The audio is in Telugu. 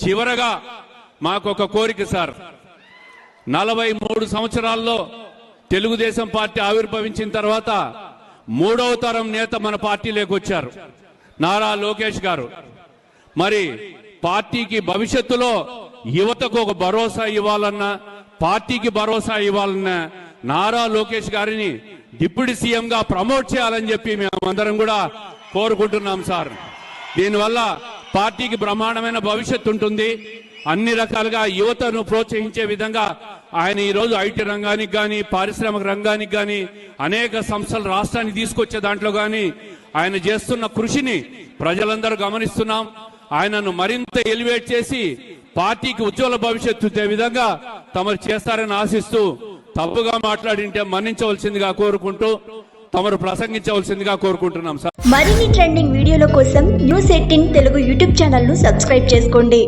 చివరగా మాకొక కోరిక సార్, 43 సంవత్సరాల్లో తెలుగుదేశం పార్టీ ఆవిర్భవించిన తర్వాత 3వ తరం నేత మన పార్టీలోకి వచ్చారు, నారా లోకేష్ గారు. మరి పార్టీకి భవిష్యత్తులో యువతకు ఒక భరోసా ఇవ్వాలన్నా, పార్టీకి భరోసా ఇవ్వాలన్నా నారా లోకేష్ గారిని డిప్యూటీ సీఎంగా ప్రమోట్ చేయాలని చెప్పి మేమందరం కూడా కోరుకుంటున్నాం సార్. దీనివల్ల పార్టీకి బ్రహ్మాండమైన భవిష్యత్తు ఉంటుంది. అన్ని రకాలుగా యువతను ప్రోత్సహించే విధంగా ఆయన ఈరోజు ఐటీ రంగానికి కానీ, పారిశ్రామిక రంగానికి కానీ, అనేక సంస్థలు రాష్ట్రానికి తీసుకొచ్చే దాంట్లో కానీ ఆయన చేస్తున్న కృషిని ప్రజలందరూ గమనిస్తున్నాం. ఆయనను మరింత ఎలివేట్ చేసి పార్టీకి ఉజ్వల భవిష్యత్తు ఇచ్చే విధంగా తమరు చేస్తారని ఆశిస్తూ, తప్పుగా మాట్లాడింటే మన్నించవలసిందిగా కోరుకుంటూ తమరు ప్రసంగించవలసిందిగా కోరుకుంటున్నాం సార్. మరిన్ని ట్రెండింగ్ వీడియోల కోసం న్యూస్ 18 తెలుగు యూట్యూబ్ ఛానల్ ను సబ్స్క్రైబ్ చేసుకోండి.